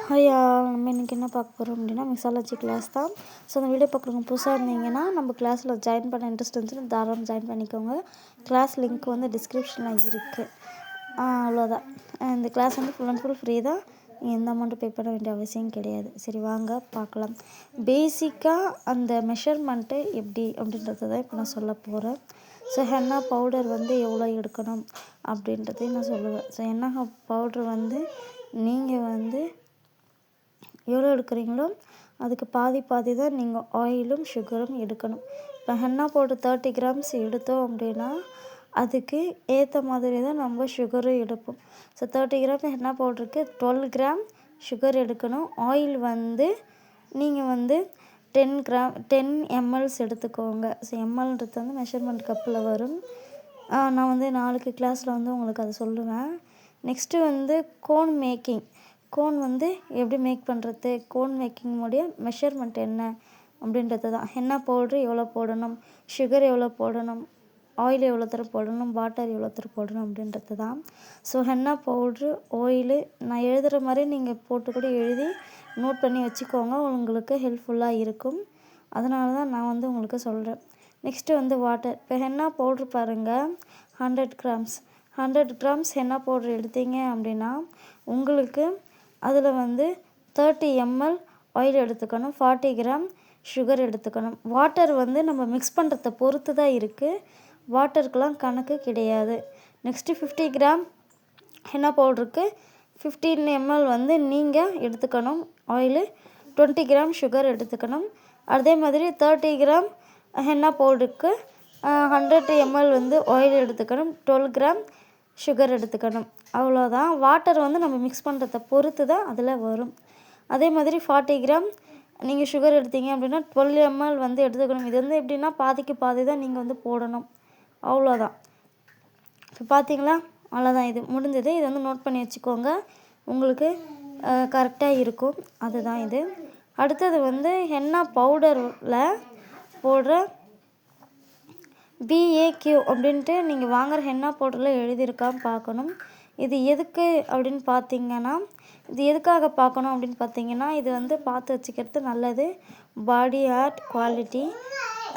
Hi all, நம்ம இன்றைக்கி என்ன பார்க்க போகிறோம் அப்படின்னா மிக்ஸாலஜி கிளாஸ் தான். ஸோ அந்த வீடியோ பார்க்குறவங்க புதுசாக இருந்தீங்கன்னா நம்ம கிளாஸில் ஜாயின் பண்ண இன்ட்ரெஸ்ட் இருந்துச்சுன்னா தாராளமாக ஜாயின் பண்ணிக்கோங்க. கிளாஸ் லிங்க் வந்து டிஸ்கிரிப்ஷனில் இருக்குது. அவ்வளோதான். இந்த கிளாஸ் வந்து ஃபுல் அண்ட் ஃபுல் ஃப்ரீ தான். நீங்கள் எந்த அமௌண்ட்டு பே பண்ண வேண்டிய அவசியம் கிடையாது. சரி, வாங்க பார்க்கலாம். பேசிக்காக அந்த மெஷர்மெண்ட்டு எப்படி அப்படின்றத தான் இப்போ நான் சொல்ல போகிறேன். ஸோ ஹென்னா பவுடர் வந்து எவ்வளோ எடுக்கணும் அப்படின்றதையும் நான் சொல்லுவேன். ஸோ ஹென்னா பவுட்ரு வந்து நீங்கள் வந்து எவ்வளோ எடுக்கிறீங்களோ அதுக்கு பாதி தான் நீங்கள் ஆயிலும் சுகரும் எடுக்கணும். இப்போ ஹென்னா பவுடர் 30 கிராம்ஸ் எடுத்தோம் அப்படின்னா அதுக்கு ஏற்ற மாதிரி தான் நம்ம சுகரும் எடுப்போம். ஸோ 30 கிராம் ஹென்னா பவுடருக்கு 12 கிராம் சுகர் எடுக்கணும். ஆயில் வந்து நீங்கள் வந்து 10 ml எடுத்துக்கோங்க. ஸோ எம்எல்ன்றது வந்து மெஷர்மெண்ட் கப்பில் வரும். நான் வந்து நாளைக்கு கிளாஸில் வந்து உங்களுக்கு அதை சொல்லுவேன். நெக்ஸ்ட்டு வந்து கோன் மேக்கிங். கோன் வந்து எப்படி மேக் பண்ணுறது, கோன் மேக்கிங்குடைய மெஷர்மெண்ட் என்ன அப்படின்றது தான். ஹென்னா பவுட்ரு எவ்வளோ போடணும், சுகர் எவ்வளோ போடணும், ஆயில் எவ்வளோ தூரம் போடணும், வாட்டர் எவ்வளோ தூரம் போடணும் அப்படின்றது தான். ஸோ ஹென்னா பவுட்ரு, ஆயிலு நான் எழுதுகிற மாதிரி நீங்கள் போட்டு கூட எழுதி நோட் பண்ணி வச்சுக்கோங்க. உங்களுக்கு ஹெல்ப்ஃபுல்லாக இருக்கும். அதனால தான் நான் வந்து உங்களுக்கு சொல்கிறேன். நெக்ஸ்ட்டு வந்து வாட்டர். இப்போ ஹென்னா பவுட்ரு பாருங்கள், 100 கிராம்ஸ் ஹென்னா பவுட்ரு எடுத்தீங்க அப்படின்னா உங்களுக்கு அதில் வந்து 30 ml ஆயில் எடுத்துக்கணும், 40 கிராம் சுகர் எடுத்துக்கணும். வாட்டர் வந்து நம்ம மிக்ஸ் பண்ணுறத பொறுத்து தான் இருக்குது. வாட்டருக்கெலாம் கணக்கு கிடையாது. நெக்ஸ்ட்டு 50 கிராம் ஹென்னா பவுடருக்கு 15 ml வந்து நீங்கள் எடுத்துக்கணும் ஆயிலு, 20 கிராம் சுகர் எடுத்துக்கணும். அதே மாதிரி 30 கிராம் ஹென்னா பவுடருக்கு 100 ml வந்து ஆயில் எடுத்துக்கணும், 12 கிராம் சுகர் எடுத்துக்கணும். அவ்வளோதான். வாட்டர் வந்து நம்ம மிக்ஸ் பண்ணுறத பொறுத்து தான் அதில் வரும். அதே மாதிரி 40 கிராம் நீங்கள் சுகர் எடுத்தீங்க அப்படின்னா 12 ml வந்து எடுத்துக்கணும். இது வந்து எப்படின்னா பாதிக்கு பாதி தான் நீங்கள் வந்து போடணும். அவ்வளோதான். இப்போ பார்த்தீங்களா, அவ்வளோதான். இது முடிஞ்சது. இதை வந்து நோட் பண்ணி வச்சுக்கோங்க, உங்களுக்கு கரெக்டாக இருக்கும். அதுதான் இது. அடுத்தது வந்து ஹென்னா பவுடரில் போடுற BAQ அப்படின்ட்டு நீங்கள் வாங்குகிற ஹென்னா பவுடரில் எழுதியிருக்கான்னு பார்க்கணும். இது எதுக்கு அப்படின்னு பார்த்தீங்கன்னா, இது எதுக்காக பார்க்கணும் அப்படின்னு பார்த்தீங்கன்னா, இது வந்து பார்த்து வச்சுக்கிறது நல்லது. பாடி ஆர்ட் குவாலிட்டி,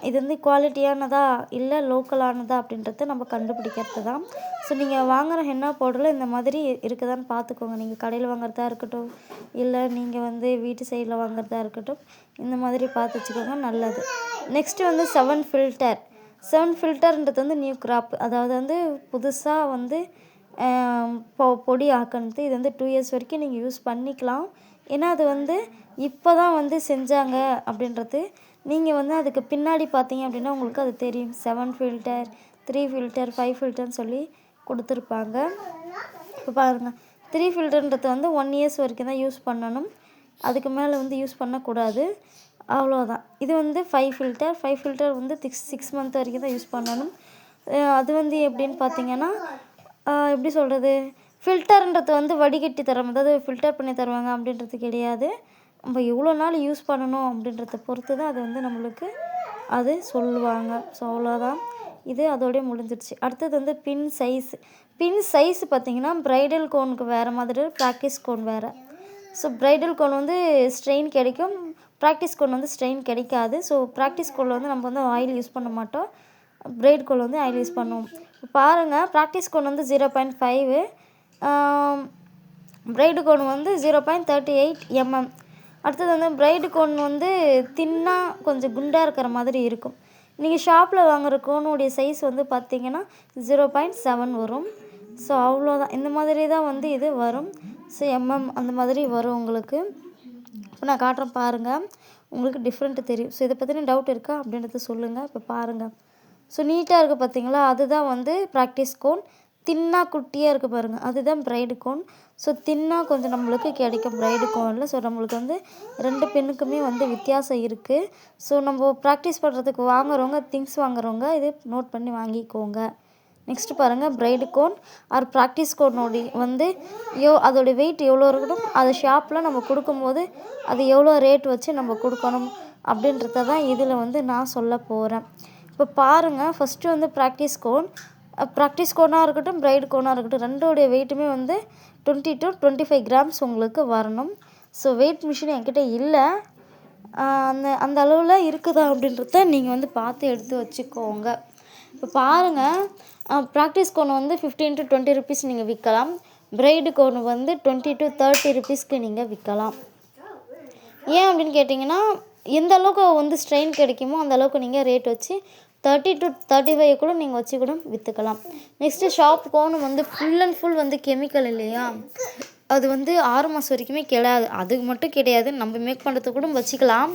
இது வந்து குவாலிட்டியானதா இல்லை லோக்கலானதா அப்படின்றத நம்ம கண்டுபிடிக்கிறது தான். ஸோ நீங்கள் வாங்குகிற ஹென்னா பவுடரில் இந்த மாதிரி இருக்குதான்னு பார்த்துக்கோங்க. நீங்கள் கடையில் வாங்குறதா இருக்கட்டும், இல்லை நீங்கள் வந்து வீட்டு சைடில் வாங்குறதா இருக்கட்டும், இந்த மாதிரி பார்த்து வச்சுக்கோங்க, நல்லது. நெக்ஸ்ட்டு வந்து 7 ஃபில்டர்ன்றது வந்து நியூ கிராப், அதாவது வந்து புதுசாக வந்து பொடி ஆக்கினது. இது வந்து 2 இயர்ஸ் வரைக்கும் நீங்கள் யூஸ் பண்ணிக்கலாம். ஏன்னா அது வந்து இப்போ தான் வந்து செஞ்சாங்க அப்படின்றது. நீங்கள் வந்து அதுக்கு பின்னாடி பார்த்தீங்க அப்படின்னா உங்களுக்கு அது தெரியும். 7 ஃபில்டர், 3 ஃபில்டர், 5 ஃபில்டர்னு சொல்லி கொடுத்துருப்பாங்க. இப்போ பாருங்கள், 3 ஃபில்டர்ன்றது வந்து 1 இயர்ஸ் வரைக்கும் தான் யூஸ் பண்ணணும். அதுக்கு மேலே வந்து யூஸ் பண்ணக்கூடாது. அவ்வளோதான். இது வந்து 5 ஃபில்டர் வந்து 6 மந்த் வரைக்கும் தான் யூஸ் பண்ணணும். அது வந்து எப்படின்னு பார்த்தீங்கன்னா, எப்படி சொல்கிறது, ஃபில்டர்ன்றது வந்து வடிகட்டி தரோம், அதாவது ஃபில்டர் பண்ணி தருவாங்க அப்படின்றது கிடையாது. நம்ம எவ்வளோ நாள் யூஸ் பண்ணணும் அப்படின்றத பொறுத்து தான் அது வந்து நம்மளுக்கு அது சொல்லுவாங்க. ஸோ அவ்வளோதான். இது அதோடய முடிஞ்சிடுச்சு. அடுத்தது வந்து பின் சைஸ் பார்த்திங்கன்னா, ப்ரைடல் கோனுக்கு வேறு மாதிரி, ப்ராக்டிஸ் கோன் வேறு. ஸோ ப்ரைடல் கோன் வந்து ஸ்ட்ரெயின் கிடைக்கும், ப்ராக்டிஸ் கோன் வந்து ஸ்ட்ரெயின் கிடைக்காது. ஸோ ப்ராக்டிஸ் கோனில் வந்து நம்ம வந்து ஆயில் யூஸ் பண்ண மாட்டோம், பிரைட் கோன் வந்து ஆயில் யூஸ் பண்ணுவோம். பாருங்கள், ப்ராக்டிஸ் கோன் வந்து 0.5, பிரைடு கோன் வந்து 0.38 mm. அடுத்தது வந்து பிரைடு கோன் வந்து தின்னாக கொஞ்சம் குண்டாக இருக்கிற மாதிரி இருக்கும். நீங்கள் ஷாப்பில் வாங்குகிற கோனுடைய சைஸ் வந்து பார்த்திங்கன்னா 0.7 வரும். ஸோ அவ்வளோதான். இந்த மாதிரி தான் வந்து இது வரும். ஸோ அந்த மாதிரி வரும் உங்களுக்கு. இப்போ நான் காட்டுறேன் பாருங்கள், உங்களுக்கு டிஃப்ரெண்ட்டு தெரியும். ஸோ இதை பற்றின டவுட் இருக்கா அப்படின்றத சொல்லுங்கள். இப்போ பாருங்கள், ஸோ நீட்டாக இருக்குது பார்த்தீங்களா, அதுதான் வந்து ப்ராக்டிஸ் கோன். தின்னாக குட்டியாக இருக்குது பாருங்கள், அதுதான் பிரைடு கோன். ஸோ தின்னாக கொஞ்சம் நம்மளுக்கு கிடைக்கும் பிரைடு கோனில். ஸோ நம்மளுக்கு வந்து 2 பெண்ணுக்குமே வந்து வித்தியாசம் இருக்குது. ஸோ நம்ம ப்ராக்டிஸ் பண்ணுறதுக்கு திங்ஸ் வாங்குறவங்க இது நோட் பண்ணி வாங்கிக்கோங்க. நெக்ஸ்ட்டு பாருங்கள், பிரைடு கோன் ஆர் ப்ராக்டிஸ் கோனோடைய வந்து அதோடைய வெயிட் எவ்வளோ இருக்கணும், அதை ஷாப்பில் நம்ம கொடுக்கும்போது அது எவ்வளோ ரேட் வச்சு நம்ம கொடுக்கணும் அப்படின்றத தான் இதில் வந்து நான் சொல்ல போகிறேன். இப்போ பாருங்கள், ஃபஸ்ட்டு வந்து ப்ராக்டிஸ் கோனாக இருக்கட்டும், பிரைடு கோனாக இருக்கட்டும், ரெண்டோடைய வெயிட்டுமே வந்து 20 to 25 கிராம்ஸ் உங்களுக்கு வரணும். ஸோ வெயிட் மிஷின் என்கிட்ட இல்லை. அந்த அந்த அளவில் இருக்குதா அப்படின்றத நீங்கள் வந்து பார்த்து எடுத்து வச்சுக்கோங்க. இப்போ பாருங்கள், ப்ராக்டிஸ் கோன் வந்து 15 to 20 ருபீஸ் நீங்கள் விற்கலாம். பிரைடு கோன் வந்து 20 to 30 ருபீஸ்க்கு நீங்கள் விற்கலாம். ஏன் அப்படின்னு கேட்டிங்கன்னா, எந்த அளவுக்கு வந்து ஸ்ட்ரெயின் கிடைக்குமோ அந்த அளவுக்கு நீங்கள் ரேட் வச்சு 30 to 35 கூட நீங்கள் வச்சு கூட விற்றுக்கலாம். நெக்ஸ்ட்டு ஷாப் கோன் வந்து ஃபுல் அண்ட் ஃபுல் வந்து கெமிக்கல் இல்லையா, அது வந்து 6 மாதம் வரைக்குமே கிடையாது. அதுக்கு மட்டும் கிடையாது, நம்ம மேக் பண்ணுறதுக்கு கூட வச்சுக்கலாம்.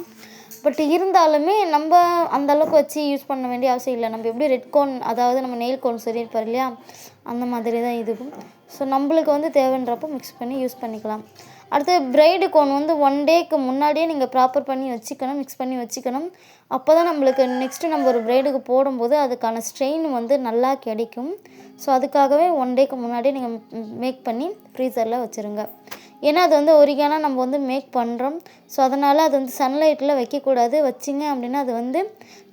பட் இருந்தாலுமே நம்ம அந்தளவுக்கு வச்சு யூஸ் பண்ண வேண்டிய அவசியம் இல்லை. நம்ம எப்படி ரெட் கோன், அதாவது நம்ம நெயில் கோன் சொல்லியிருப்பார் இல்லையா, அந்த மாதிரி தான் இதுவும். ஸோ நம்மளுக்கு வந்து தேவைன்றப்போ மிக்ஸ் பண்ணி யூஸ் பண்ணிக்கலாம். அடுத்து பிரைடு கோன் வந்து 1 டேக்கு முன்னாடியே நீங்கள் ப்ராப்பர் பண்ணி வச்சுக்கணும், மிக்ஸ் பண்ணி வச்சுக்கணும். அப்போ தான் நம்மளுக்கு நெக்ஸ்ட்டு நம்ம ஒரு பிரைடுக்கு போடும்போது அதுக்கான ஸ்ட்ரெயின் வந்து நல்லா கிடைக்கும். ஸோ அதுக்காகவே 1 டேக்கு முன்னாடியே நீங்கள் மேக் பண்ணி ஃப்ரீசரில் வச்சுருங்க. ஏன்னா அது வந்து ஒரிகானாக நம்ம வந்து மேக் பண்ணுறோம். ஸோ அதனால் அது வந்து சன்லைட்டில் வைக்கக்கூடாது. வச்சிங்க அப்படின்னா அது வந்து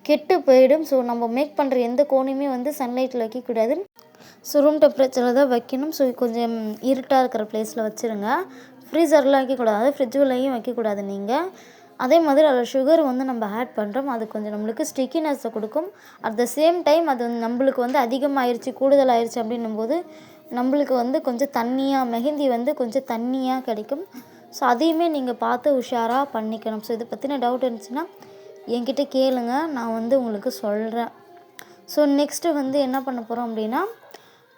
கெட்டு போயிடும். ஸோ நம்ம மேக் பண்ணுற எந்த கோனையுமே வந்து சன்லைட்டில் வைக்கக்கூடாது. ஸோ ரூம் டெம்பரேச்சரில் தான் வைக்கணும். ஸோ கொஞ்சம் இருட்டாக இருக்கிற ப்ளேஸில் வச்சுருங்க. ஃப்ரீசரில் வைக்கக்கூடாது, ஃப்ரிட்ஜுலையும் வைக்கக்கூடாது நீங்கள். அதே மாதிரி அதில் சுகர் வந்து நம்ம ஆட் பண்ணுறோம். அது கொஞ்சம் நம்மளுக்கு ஸ்டிக்கினஸை கொடுக்கும். அட் த சேம் டைம் அது வந்து நம்மளுக்கு வந்து அதிகமாகிருச்சு, கூடுதலாகிருச்சு அப்படின்னும்போது நம்மளுக்கு வந்து கொஞ்சம் தண்ணியாக, மெஹந்தி வந்து கொஞ்சம் தண்ணியாக கிடைக்கும். ஸோ அதையுமே நீங்கள் பார்த்து உஷாராக பண்ணிக்கணும். ஸோ இதை பற்றின டவுட் இருந்துச்சுன்னா என்கிட்ட கேளுங்க, நான் வந்து உங்களுக்கு சொல்கிறேன். ஸோ நெக்ஸ்ட்டு வந்து என்ன பண்ண போகிறோம் அப்படின்னா,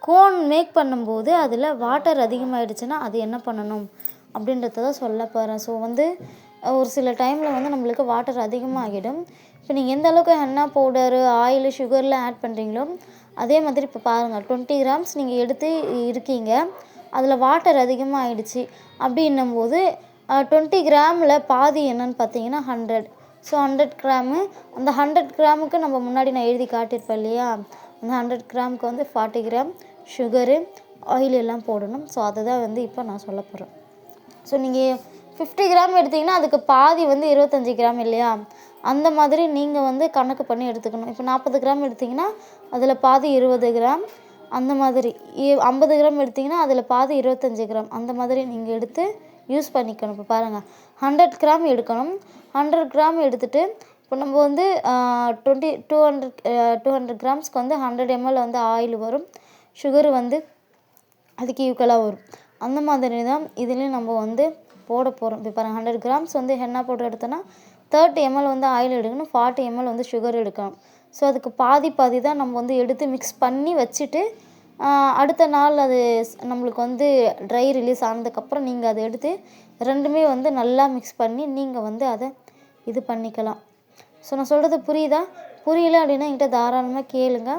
கோன் மேக் பண்ணும்போது அதில் வாட்டர் அதிகமாகிடுச்சுன்னா அது என்ன பண்ணணும் அப்படின்றத தான் சொல்ல போகிறேன். ஸோ வந்து ஒரு சில டைமில் வந்து நம்மளுக்கு வாட்டர் அதிகமாகிடும். இப்போ நீங்கள் எந்த அளவுக்கு ஹென்னா பவுடரு, ஆயில், சுகர்லாம் ஆட் பண்ணுறீங்களோ அதே மாதிரி இப்போ பாருங்கள், 20 கிராம்ஸ் நீங்கள் எடுத்து இருக்கீங்க, அதில் வாட்டர் அதிகமாக ஆகிடுச்சு அப்படின்னும்போது 20 கிராமில் பாதி என்னன்னு பார்த்தீங்கன்னா 100. ஸோ 100 கிராமு, அந்த 100 கிராமுக்கு நம்ம முன்னாடி நான் எழுதி காட்டியிருப்பேன் இல்லையா, அந்த 100 கிராமுக்கு வந்து 40 கிராம் சுகரு, ஆயில் எல்லாம் போடணும். ஸோ அதை தான் வந்து இப்போ நான் சொல்ல போகிறேன். ஸோ நீங்கள் 50 கிராம் எடுத்திங்கன்னா அதுக்கு பாதி வந்து 25 கிராம் இல்லையா, அந்த மாதிரி நீங்கள் வந்து கணக்கு பண்ணி எடுத்துக்கணும். இப்போ 40 கிராம் எடுத்திங்கன்னா அதில் பாதி 20 கிராம், அந்த மாதிரி 50 கிராம் எடுத்திங்கன்னா அதில் பாதி 25 கிராம், அந்த மாதிரி நீங்கள் எடுத்து யூஸ் பண்ணிக்கணும். இப்போ பாருங்கள், 100 கிராம் எடுக்கணும். 100 கிராம் எடுத்துகிட்டு இப்போ நம்ம வந்து 200 கிராம்ஸ்க்கு வந்து 100 ml வந்து ஆயில் வரும், சுகரு வந்து அதுக்கு ஈக்குவலாக வரும். அந்த மாதிரி தான் இதுலேயும் நம்ம வந்து போட போகிறோம். இப்போ பாருங்கள், 100 கிராம்ஸ் வந்து ஹென்னா பவுடர் எடுத்தோன்னா 30 ml வந்து ஆயில் எடுக்கணும், 40 ml வந்து சுகர் எடுக்கணும். ஸோ அதுக்கு பாதி பாதி தான் நம்ம வந்து எடுத்து மிக்ஸ் பண்ணி வச்சுட்டு அடுத்த நாள் அது நம்மளுக்கு வந்து ட்ரை ரிலீஸ் ஆனதுக்கப்புறம் நீங்கள் அதை எடுத்து ரெண்டுமே வந்து நல்லா மிக்ஸ் பண்ணி நீங்கள் வந்து அதை இது பண்ணிக்கலாம். ஸோ நான் சொல்கிறது புரியுதா? புரியல அப்படின்னா என்கிட்ட தாராளமாக கேளுங்க,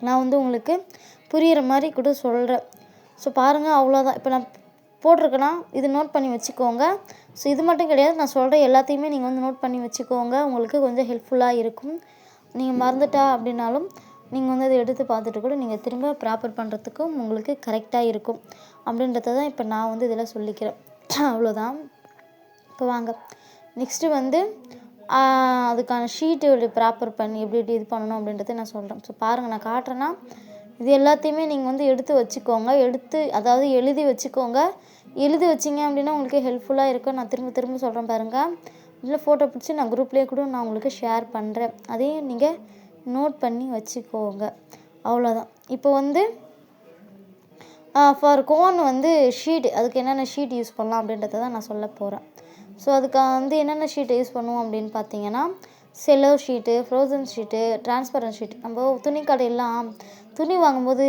நான் வந்து உங்களுக்கு புரிகிற மாதிரி கூட சொல்கிறேன். ஸோ பாருங்கள், அவ்வளோதான். இப்போ நான் போட்டிருக்கேன்னா இது நோட் பண்ணி வச்சுக்கோங்க. ஸோ இது மட்டும் கிடையாது, நான் சொல்கிற எல்லாத்தையுமே நீங்கள் வந்து நோட் பண்ணி வச்சுக்கோங்க, உங்களுக்கு கொஞ்சம் ஹெல்ப்ஃபுல்லாக இருக்கும். நீங்கள் மறந்துட்டா அப்படின்னாலும் நீங்கள் வந்து அதை எடுத்து பார்த்துட்டு கூட நீங்கள் திரும்ப ப்ராப்பர் பண்ணுறதுக்கும் உங்களுக்கு கரெக்டாக இருக்கும் அப்படின்றத தான் இப்போ நான் வந்து இதில் சொல்லிக்கிறேன். அவ்வளோதான். இப்போ வாங்க நெக்ஸ்ட்டு வந்து அதுக்கான ஷீட்டு ப்ராப்பர் பண்ணி எப்படி இது பண்ணணும் அப்படின்றத நான் சொல்கிறேன். ஸோ பாருங்கள், நான் காட்டுறேன்னா இது எல்லாத்தையுமே நீங்கள் வந்து எடுத்து வச்சுக்கோங்க, அதாவது எழுதி வச்சுக்கோங்க. எழுதி வச்சிங்க அப்படின்னா உங்களுக்கு ஹெல்ப்ஃபுல்லாக இருக்கும். நான் திரும்ப சொல்கிறேன் பாருங்கள், இதில் ஃபோட்டோ பிடிச்சி நான் குரூப்லேயே கூட நான் உங்களுக்கு ஷேர் பண்ணுறேன், அதையும் நீங்கள் நோட் பண்ணி வச்சுக்கோங்க. அவ்வளோதான். இப்போ வந்து ஃபார் கோன் வந்து ஷீட், அதுக்கு என்னென்ன ஷீட் யூஸ் பண்ணலாம் அப்படின்றத தான் நான் சொல்ல போகிறேன். ஸோ அதுக்கு வந்து என்னென்ன ஷீட்டை யூஸ் பண்ணுவோம் அப்படின்னு பார்த்தீங்கன்னா, Cello sheet, frozen sheet, transparent sheet. நம்ம துணி கடையெல்லாம் துணி வாங்கும்போது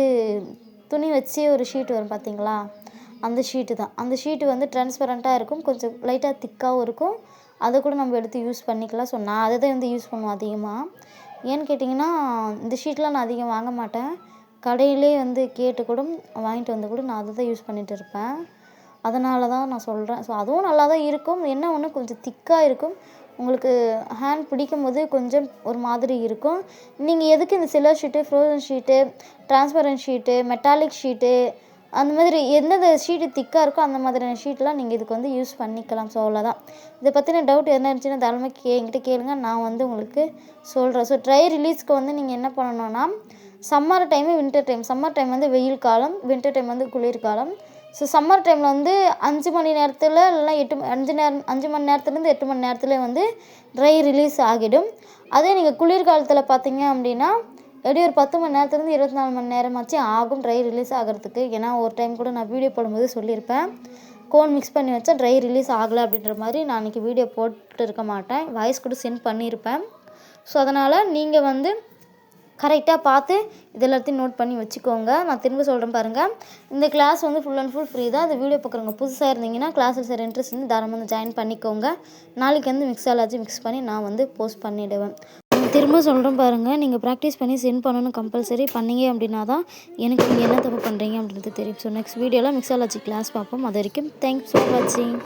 துணி வச்சு ஒரு ஷீட் வரும் பார்த்தீங்களா, அந்த ஷீட்டு தான். அந்த ஷீட்டு வந்து டிரான்ஸ்பரண்ட்டாக இருக்கும், கொஞ்சம் லைட்டாக திக்காகவும் இருக்கும். அதை கூட நம்ம எடுத்து யூஸ் பண்ணிக்கலாம். ஸோ நான் அதை தான் வந்து யூஸ் பண்ணுவேன் அதிகமாக. ஏன்னு கேட்டிங்கன்னா, இந்த ஷீட்லாம் நான் அதிகம் வாங்க மாட்டேன், கடையிலே வந்து கேட்டு கூட வாங்கிட்டு வந்து கூட நான் அதை தான் யூஸ் பண்ணிகிட்டு இருப்பேன். அதனால தான் நான் சொல்கிறேன். ஸோ அதுவும் நல்லா தான் இருக்கும், என்ன ஒன்று கொஞ்சம் திக்காக இருக்கும், உங்களுக்கு ஹேண்ட் பிடிக்கும்போது கொஞ்சம் ஒரு மாதிரி இருக்கும். நீங்கள் எதுக்கு இந்த chiller sheet, frozen sheet, transparent sheet, metallic sheet, அந்த மாதிரி எந்தெந்த ஷீட்டு திக்காக இருக்கோ அந்த மாதிரியான ஷீட்லாம் நீங்கள் இதுக்கு வந்து யூஸ் பண்ணிக்கலாம். ஸோ அவ்வளோதான். இதை பற்றின டவுட் என்ன இருந்துச்சுன்னா தாராளமாக என்கிட்ட கேளுங்க, நான் வந்து உங்களுக்கு சொல்கிறேன். ஸோ ட்ரை ரிலீஸ்க்கு வந்து நீங்கள் என்ன பண்ணணுன்னா, summer time, winter time. Summer time வந்து வெயில் காலம், வின்டர் டைம் வந்து குளிர்காலம். ஸோ சம்மர் டைமில் வந்து 5 மணி நேரத்தில் இல்லைனா 5 மணி நேரத்துலேருந்து 8 மணி நேரத்தில் வந்து ட்ரை ரிலீஸ் ஆகிடும். அதே நீங்கள் குளிர்காலத்தில் பார்த்தீங்க அப்படின்னா எப்படியும் ஒரு 10 மணி நேரத்துலேருந்து 24 மணி நேரமாச்சும் ஆகும் ட்ரை ரிலீஸ் ஆகிறதுக்கு. ஏன்னா ஒரு டைம் கூட நான் வீடியோ போடும்போது சொல்லியிருப்பேன், கோன் மிக்ஸ் பண்ணி வச்சா ட்ரை ரிலீஸ் ஆகலை அப்படின்ற மாதிரி. நான் அன்றைக்கி வீடியோ போட்டு இருக்க மாட்டேன், வாய்ஸ் கூட சென்ட் பண்ணியிருப்பேன். ஸோ அதனால் நீங்கள் வந்து கரெக்டாக பார்த்து இது எல்லாத்தையும் நோட் பண்ணி வச்சுக்கோங்க. நான் திரும்ப சொல்கிறேன் பாருங்கள், இந்த கிளாஸ் வந்து ஃபுல் அண்ட் ஃபுல் ஃப்ரீ தான். இந்த வீடியோ பார்க்குறவங்க புதுசாக இருந்தீங்கன்னா கிளாஸில் சரி இன்ட்ரெஸ்ட் வந்து தாராளமாக வந்து ஜாயின் பண்ணிக்கோங்க. நாளைக்கு வந்து மிக்ஸாலஜி மிக்ஸ் பண்ணி நான் வந்து போஸ்ட் பண்ணிவிடுவேன். திரும்ப சொல்கிறேன் பாருங்கள், நீங்கள் ப்ராக்டிஸ் பண்ணி சென்ட் பண்ணணும் கம்பல்சரி. பண்ணீங்க அப்படின்னா தான் எனக்கு நீங்கள் என்ன தப்பு பண்ணுறீங்க அப்படின்றது தெரியும். ஸோ நெக்ஸ்ட் வீடியோவில் மிக்ஸாலஜி கிளாஸ் பார்ப்போம். அது வரைக்கும் தேங்க்ஸ் ஃபார் வாட்சிங்.